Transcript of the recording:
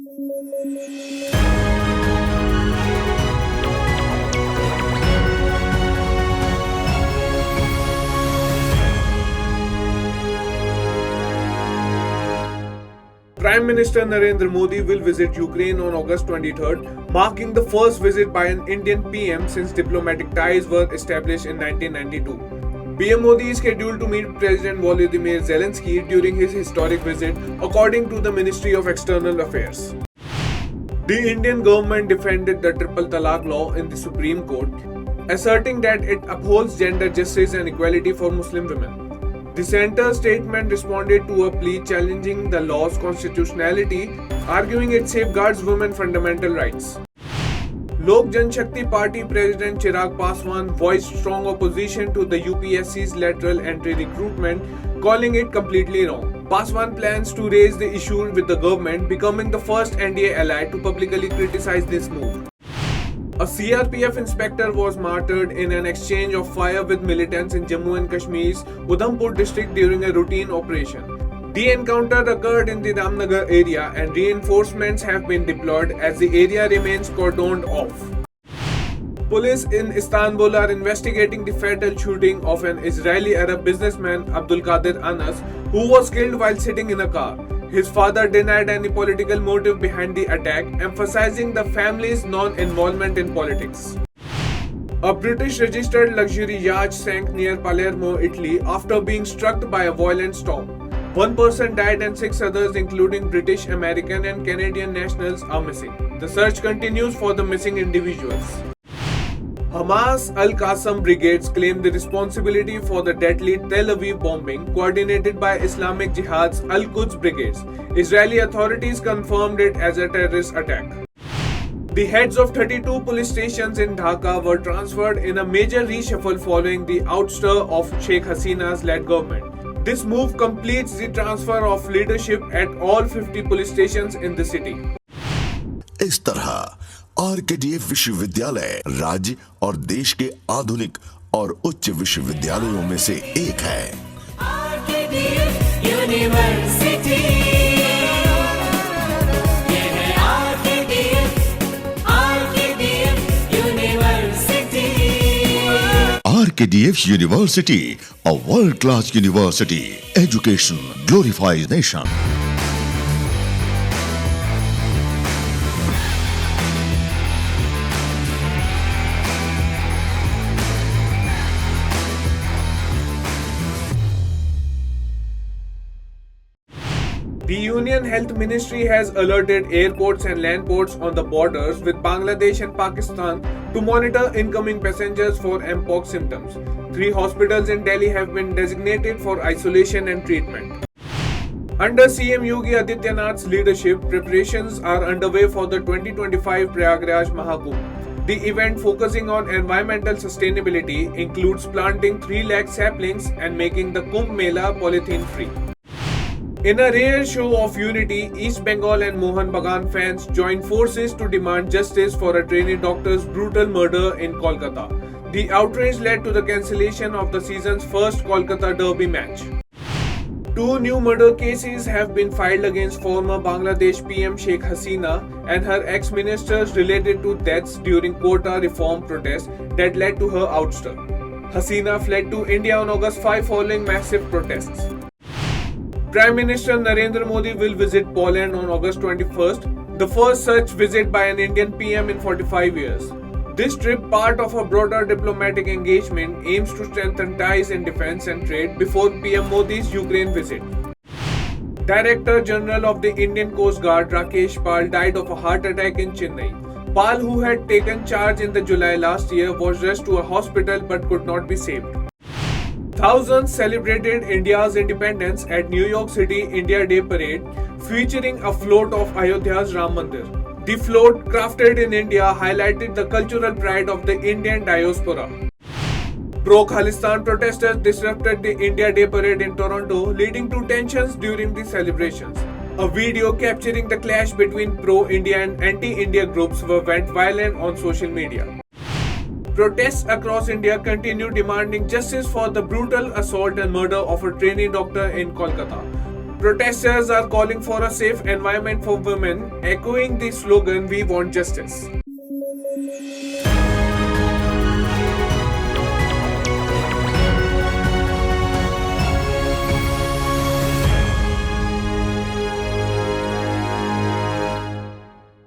Prime Minister Narendra Modi will visit Ukraine on August 23rd, marking the first visit by an Indian PM since diplomatic ties were established in 1992. PM Modi is scheduled to meet President Volodymyr Zelensky during his historic visit, according to the Ministry of External Affairs. The Indian government defended the Triple Talaq law in the Supreme Court, asserting that it upholds gender justice and equality for Muslim women. The centre's statement responded to a plea challenging the law's constitutionality, arguing it safeguards women's fundamental rights. Lok Janshakti Party President Chirag Paswan voiced strong opposition to the UPSC's lateral entry recruitment, calling it completely wrong. Paswan plans to raise the issue with the government, becoming the first NDA ally to publicly criticize this move. A CRPF inspector was martyred in an exchange of fire with militants in Jammu and Kashmir's Udhampur district during a routine operation. The encounter occurred in the Ramnagar area and reinforcements have been deployed as the area remains cordoned off. Police in Istanbul are investigating the fatal shooting of an Israeli Arab businessman Abdul Qadir Anas, who was killed while sitting in a car. His father denied any political motive behind the attack, emphasizing the family's non-involvement in politics. A British-registered luxury yacht sank near Palermo, Italy after being struck by a violent storm. One person died and 6 others, including British, American and Canadian nationals, are missing. The search continues for the missing individuals. Hamas Al-Qassam brigades claim the responsibility for the deadly Tel Aviv bombing coordinated by Islamic Jihad's Al-Quds brigades. Israeli authorities confirmed it as a terrorist attack. The heads of 32 police stations in Dhaka were transferred in a major reshuffle following the ouster of Sheikh Hasina's led government. This move completes the transfer of leadership at all 50 police stations in the city. इस तरह RKDF विश्वविद्यालय राज्य और देश के आधुनिक और उच्च विश्वविद्यालयों में से एक है। आरकेडीएफ यूनिवर्सिटी, ये है RKDF university. RKDF university, a world-class university. Education glorifies nation. The Union Health Ministry has alerted airports and land ports on the borders with Bangladesh and Pakistan to monitor incoming passengers for Mpox symptoms. 3 hospitals in Delhi have been designated for isolation and treatment. Under CM Yogi Adityanath's leadership, preparations are underway for the 2025 Prayagraj Mahakumbh. The event, focusing on environmental sustainability, includes planting 3 lakh saplings and making the Kumbh Mela polythene free. In a rare show of unity, East Bengal and Mohan Bagan fans joined forces to demand justice for a trainee doctor's brutal murder in Kolkata. The outrage led to the cancellation of the season's first Kolkata Derby match. 2 new murder cases have been filed against former Bangladesh PM Sheikh Hasina and her ex-ministers related to deaths during quota reform protests that led to her ouster. Hasina fled to India on August 5 following massive protests. Prime Minister Narendra Modi will visit Poland on August 21st, the first such visit by an Indian PM in 45 years. This trip, part of a broader diplomatic engagement, aims to strengthen ties in defense and trade before PM Modi's Ukraine visit. Director General of the Indian Coast Guard Rakesh Pal died of a heart attack in Chennai. Pal, who had taken charge in the July last year, was rushed to a hospital but could not be saved. Thousands celebrated India's independence at New York City India Day Parade, featuring a float of Ayodhya's Ram Mandir. The float, crafted in India, highlighted the cultural pride of the Indian diaspora. Pro-Khalistan protesters disrupted the India Day Parade in Toronto, leading to tensions during the celebrations. A video capturing the clash between pro-India and anti-India groups went viral on social media. Protests across India continue demanding justice for the brutal assault and murder of a trainee doctor in Kolkata. Protesters are calling for a safe environment for women, echoing the slogan, "We want justice."